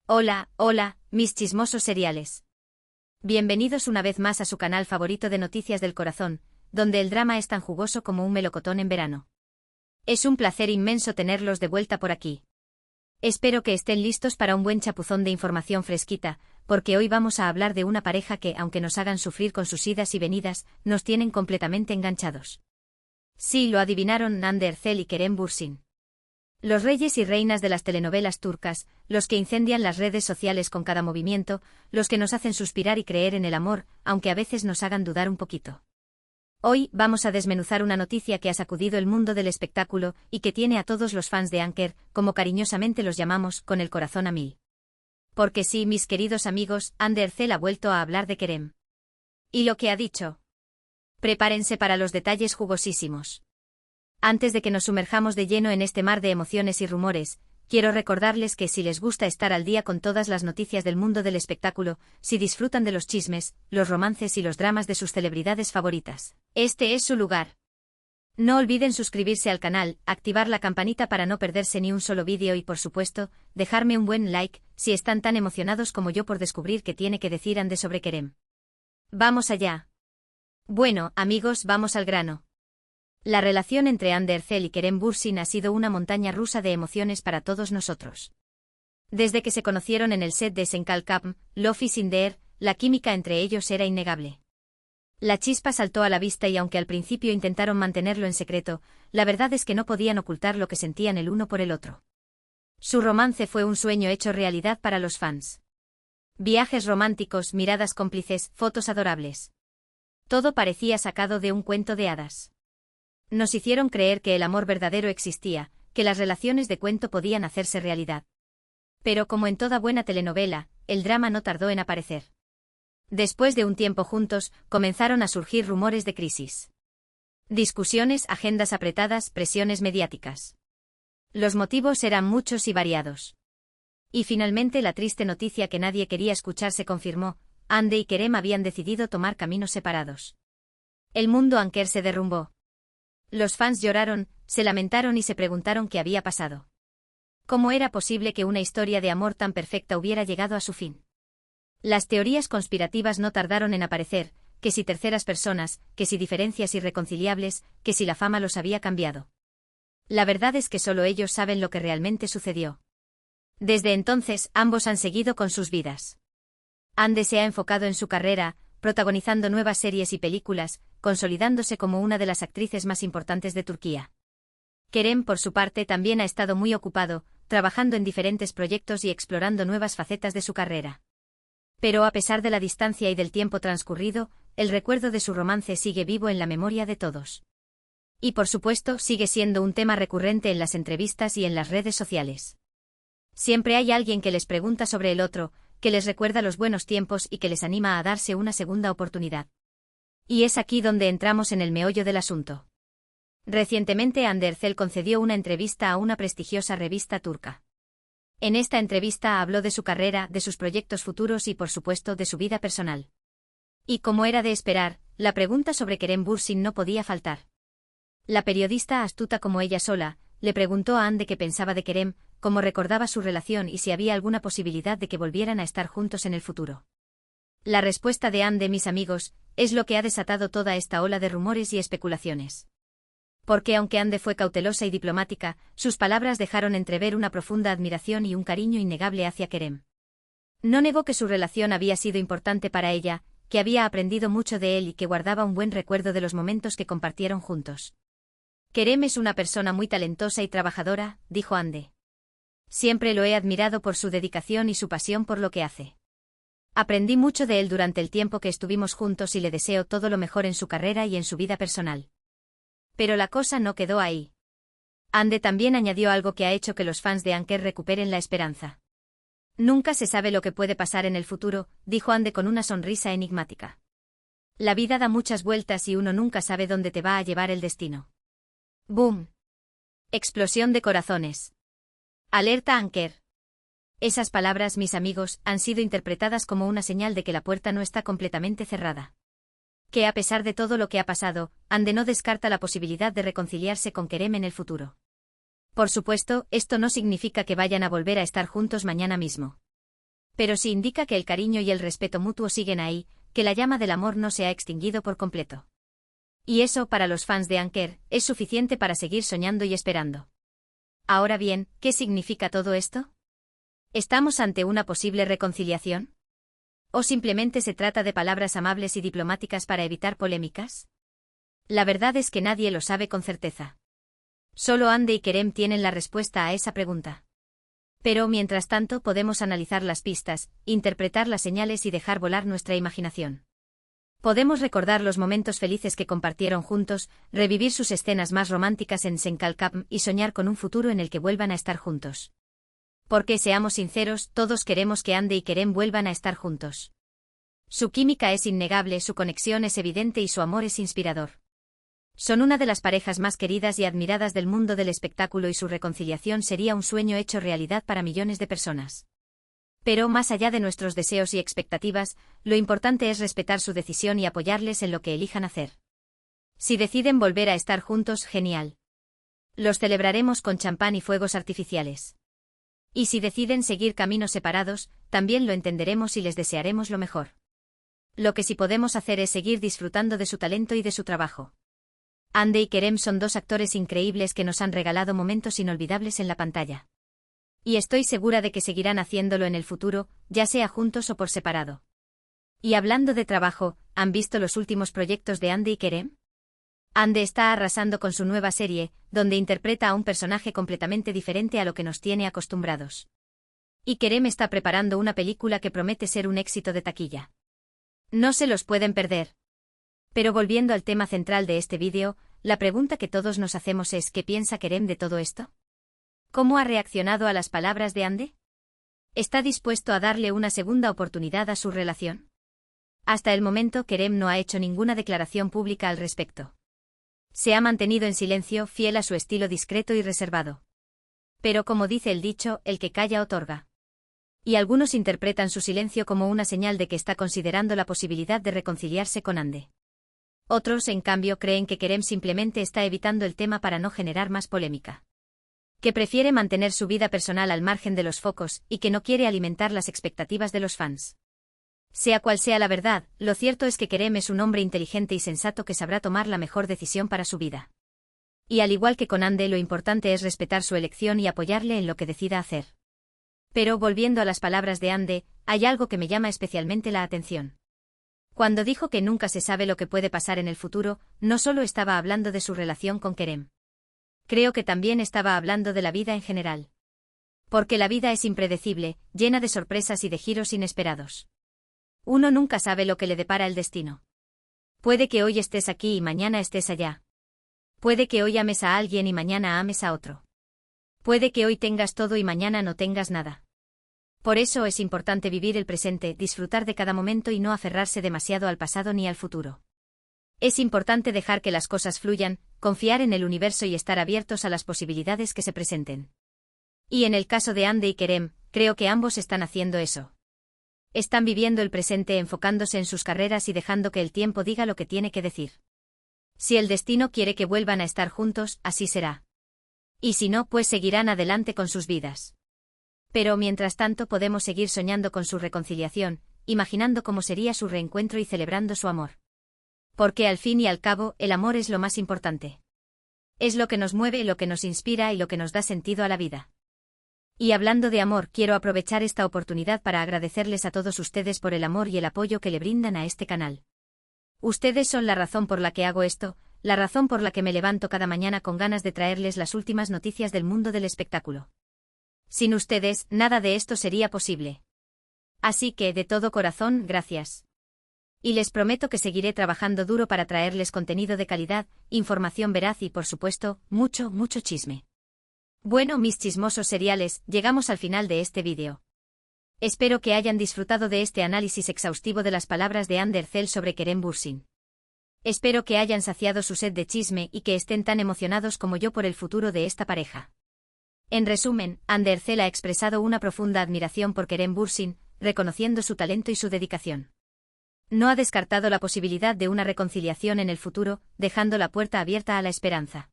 Hola, hola, mis chismosos seriales. Bienvenidos una vez más a su canal favorito de noticias del corazón, donde el drama es tan jugoso como un melocotón en verano. Es un placer inmenso tenerlos de vuelta por aquí. Espero que estén listos para un buen chapuzón de información fresquita, porque hoy vamos a hablar de una pareja que, aunque nos hagan sufrir con sus idas y venidas, nos tienen completamente enganchados. Sí, lo adivinaron, Hande Erçel y Kerem Bürsin. Los reyes y reinas de las telenovelas turcas, los que incendian las redes sociales con cada movimiento, los que nos hacen suspirar y creer en el amor, aunque a veces nos hagan dudar un poquito. Hoy vamos a desmenuzar una noticia que ha sacudido el mundo del espectáculo y que tiene a todos los fans de Anker, como cariñosamente los llamamos, con el corazón a mil. Porque sí, mis queridos amigos, Hande Erçel ha vuelto a hablar de Kerem. ¿Y lo que ha dicho? Prepárense para los detalles jugosísimos. Antes de que nos sumerjamos de lleno en este mar de emociones y rumores, quiero recordarles que si les gusta estar al día con todas las noticias del mundo del espectáculo, si disfrutan de los chismes, los romances y los dramas de sus celebridades favoritas, este es su lugar. No olviden suscribirse al canal, activar la campanita para no perderse ni un solo vídeo y por supuesto, dejarme un buen like, si están tan emocionados como yo por descubrir qué tiene que decir Hande sobre Kerem. ¡Vamos allá! Bueno, amigos, vamos al grano. La relación entre Hande Erçel y Kerem Bürsin ha sido una montaña rusa de emociones para todos nosotros. Desde que se conocieron en el set de Senkal Kapm, Love is in the air, la química entre ellos era innegable. La chispa saltó a la vista y aunque al principio intentaron mantenerlo en secreto, la verdad es que no podían ocultar lo que sentían el uno por el otro. Su romance fue un sueño hecho realidad para los fans. Viajes románticos, miradas cómplices, fotos adorables. Todo parecía sacado de un cuento de hadas. Nos hicieron creer que el amor verdadero existía, que las relaciones de cuento podían hacerse realidad. Pero como en toda buena telenovela, el drama no tardó en aparecer. Después de un tiempo juntos, comenzaron a surgir rumores de crisis. Discusiones, agendas apretadas, presiones mediáticas. Los motivos eran muchos y variados. Y finalmente la triste noticia que nadie quería escuchar se confirmó: Hande y Kerem habían decidido tomar caminos separados. El mundo Anker se derrumbó. Los fans lloraron, se lamentaron y se preguntaron qué había pasado. ¿Cómo era posible que una historia de amor tan perfecta hubiera llegado a su fin? Las teorías conspirativas no tardaron en aparecer, que si terceras personas, que si diferencias irreconciliables, que si la fama los había cambiado. La verdad es que solo ellos saben lo que realmente sucedió. Desde entonces, ambos han seguido con sus vidas. Hande se ha enfocado en su carrera, protagonizando nuevas series y películas, consolidándose como una de las actrices más importantes de Turquía. Kerem, por su parte, también ha estado muy ocupado, trabajando en diferentes proyectos y explorando nuevas facetas de su carrera. Pero a pesar de la distancia y del tiempo transcurrido, el recuerdo de su romance sigue vivo en la memoria de todos. Y por supuesto, sigue siendo un tema recurrente en las entrevistas y en las redes sociales. Siempre hay alguien que les pregunta sobre el otro, que les recuerda los buenos tiempos y que les anima a darse una segunda oportunidad. Y es aquí donde entramos en el meollo del asunto. Recientemente Hande Erçel concedió una entrevista a una prestigiosa revista turca. En esta entrevista habló de su carrera, de sus proyectos futuros y por supuesto de su vida personal. Y como era de esperar, la pregunta sobre Kerem Bürsin no podía faltar. La periodista, astuta como ella sola, le preguntó a Hande qué pensaba de Kerem, cómo recordaba su relación y si había alguna posibilidad de que volvieran a estar juntos en el futuro. La respuesta de Hande, mis amigos, es lo que ha desatado toda esta ola de rumores y especulaciones. Porque aunque Hande fue cautelosa y diplomática, sus palabras dejaron entrever una profunda admiración y un cariño innegable hacia Kerem. No negó que su relación había sido importante para ella, que había aprendido mucho de él y que guardaba un buen recuerdo de los momentos que compartieron juntos. Kerem es una persona muy talentosa y trabajadora, dijo Hande. Siempre lo he admirado por su dedicación y su pasión por lo que hace. Aprendí mucho de él durante el tiempo que estuvimos juntos y le deseo todo lo mejor en su carrera y en su vida personal. Pero la cosa no quedó ahí. Hande también añadió algo que ha hecho que los fans de Anker recuperen la esperanza. Nunca se sabe lo que puede pasar en el futuro, dijo Hande con una sonrisa enigmática. La vida da muchas vueltas y uno nunca sabe dónde te va a llevar el destino. ¡Boom! Explosión de corazones. Alerta Anker. Esas palabras, mis amigos, han sido interpretadas como una señal de que la puerta no está completamente cerrada. Que a pesar de todo lo que ha pasado, Hande no descarta la posibilidad de reconciliarse con Kerem en el futuro. Por supuesto, esto no significa que vayan a volver a estar juntos mañana mismo. Pero sí indica que el cariño y el respeto mutuo siguen ahí, que la llama del amor no se ha extinguido por completo. Y eso, para los fans de Anker, es suficiente para seguir soñando y esperando. Ahora bien, ¿qué significa todo esto? ¿Estamos ante una posible reconciliación? ¿O simplemente se trata de palabras amables y diplomáticas para evitar polémicas? La verdad es que nadie lo sabe con certeza. Solo Hande y Kerem tienen la respuesta a esa pregunta. Pero, mientras tanto, podemos analizar las pistas, interpretar las señales y dejar volar nuestra imaginación. Podemos recordar los momentos felices que compartieron juntos, revivir sus escenas más románticas en Senkalkam y soñar con un futuro en el que vuelvan a estar juntos. Porque, seamos sinceros, todos queremos que Hande y Kerem vuelvan a estar juntos. Su química es innegable, su conexión es evidente y su amor es inspirador. Son una de las parejas más queridas y admiradas del mundo del espectáculo y su reconciliación sería un sueño hecho realidad para millones de personas. Pero, más allá de nuestros deseos y expectativas, lo importante es respetar su decisión y apoyarles en lo que elijan hacer. Si deciden volver a estar juntos, genial. Los celebraremos con champán y fuegos artificiales. Y si deciden seguir caminos separados, también lo entenderemos y les desearemos lo mejor. Lo que sí podemos hacer es seguir disfrutando de su talento y de su trabajo. Hande y Kerem son dos actores increíbles que nos han regalado momentos inolvidables en la pantalla. Y estoy segura de que seguirán haciéndolo en el futuro, ya sea juntos o por separado. Y hablando de trabajo, ¿han visto los últimos proyectos de Hande y Kerem? Hande está arrasando con su nueva serie, donde interpreta a un personaje completamente diferente a lo que nos tiene acostumbrados. Y Kerem está preparando una película que promete ser un éxito de taquilla. No se los pueden perder. Pero volviendo al tema central de este vídeo, la pregunta que todos nos hacemos es ¿qué piensa Kerem de todo esto? ¿Cómo ha reaccionado a las palabras de Hande? ¿Está dispuesto a darle una segunda oportunidad a su relación? Hasta el momento Kerem no ha hecho ninguna declaración pública al respecto. Se ha mantenido en silencio, fiel a su estilo discreto y reservado. Pero como dice el dicho, el que calla otorga. Y algunos interpretan su silencio como una señal de que está considerando la posibilidad de reconciliarse con Hande. Otros, en cambio, creen que Kerem simplemente está evitando el tema para no generar más polémica. Que prefiere mantener su vida personal al margen de los focos y que no quiere alimentar las expectativas de los fans. Sea cual sea la verdad, lo cierto es que Kerem es un hombre inteligente y sensato que sabrá tomar la mejor decisión para su vida. Y al igual que con Hande, lo importante es respetar su elección y apoyarle en lo que decida hacer. Pero volviendo a las palabras de Hande, hay algo que me llama especialmente la atención. Cuando dijo que nunca se sabe lo que puede pasar en el futuro, no solo estaba hablando de su relación con Kerem. Creo que también estaba hablando de la vida en general. Porque la vida es impredecible, llena de sorpresas y de giros inesperados. Uno nunca sabe lo que le depara el destino. Puede que hoy estés aquí y mañana estés allá. Puede que hoy ames a alguien y mañana ames a otro. Puede que hoy tengas todo y mañana no tengas nada. Por eso es importante vivir el presente, disfrutar de cada momento y no aferrarse demasiado al pasado ni al futuro. Es importante dejar que las cosas fluyan, confiar en el universo y estar abiertos a las posibilidades que se presenten. Y en el caso de Hande y Kerem, creo que ambos están haciendo eso. Están viviendo el presente enfocándose en sus carreras y dejando que el tiempo diga lo que tiene que decir. Si el destino quiere que vuelvan a estar juntos, así será. Y si no, pues seguirán adelante con sus vidas. Pero mientras tanto podemos seguir soñando con su reconciliación, imaginando cómo sería su reencuentro y celebrando su amor. Porque al fin y al cabo, el amor es lo más importante. Es lo que nos mueve, lo que nos inspira y lo que nos da sentido a la vida. Y hablando de amor, quiero aprovechar esta oportunidad para agradecerles a todos ustedes por el amor y el apoyo que le brindan a este canal. Ustedes son la razón por la que hago esto, la razón por la que me levanto cada mañana con ganas de traerles las últimas noticias del mundo del espectáculo. Sin ustedes, nada de esto sería posible. Así que, de todo corazón, gracias. Y les prometo que seguiré trabajando duro para traerles contenido de calidad, información veraz y, por supuesto, mucho chisme. Bueno, mis chismosos seriales, llegamos al final de este vídeo. Espero que hayan disfrutado de este análisis exhaustivo de las palabras de Hande Erçel sobre Kerem Bürsin. Espero que hayan saciado su sed de chisme y que estén tan emocionados como yo por el futuro de esta pareja. En resumen, Hande Erçel ha expresado una profunda admiración por Kerem Bürsin, reconociendo su talento y su dedicación. No ha descartado la posibilidad de una reconciliación en el futuro, dejando la puerta abierta a la esperanza.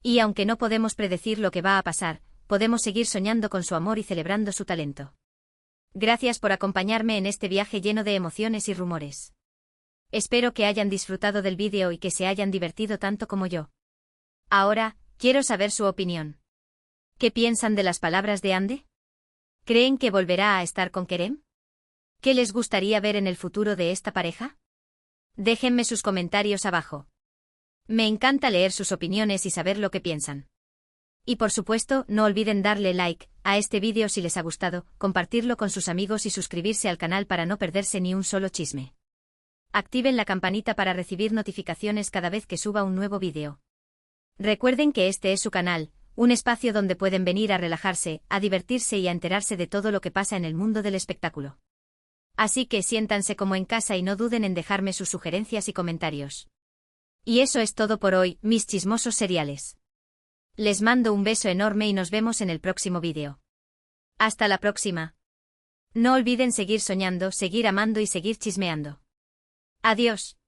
Y aunque no podemos predecir lo que va a pasar, podemos seguir soñando con su amor y celebrando su talento. Gracias por acompañarme en este viaje lleno de emociones y rumores. Espero que hayan disfrutado del vídeo y que se hayan divertido tanto como yo. Ahora, quiero saber su opinión. ¿Qué piensan de las palabras de Ande? ¿Creen que volverá a estar con Kerem? ¿Qué les gustaría ver en el futuro de esta pareja? Déjenme sus comentarios abajo. Me encanta leer sus opiniones y saber lo que piensan. Y por supuesto, no olviden darle like a este vídeo si les ha gustado, compartirlo con sus amigos y suscribirse al canal para no perderse ni un solo chisme. Activen la campanita para recibir notificaciones cada vez que suba un nuevo vídeo. Recuerden que este es su canal, un espacio donde pueden venir a relajarse, a divertirse y a enterarse de todo lo que pasa en el mundo del espectáculo. Así que siéntanse como en casa y no duden en dejarme sus sugerencias y comentarios. Y eso es todo por hoy, mis chismosos seriales. Les mando un beso enorme y nos vemos en el próximo vídeo. Hasta la próxima. No olviden seguir soñando, seguir amando y seguir chismeando. Adiós.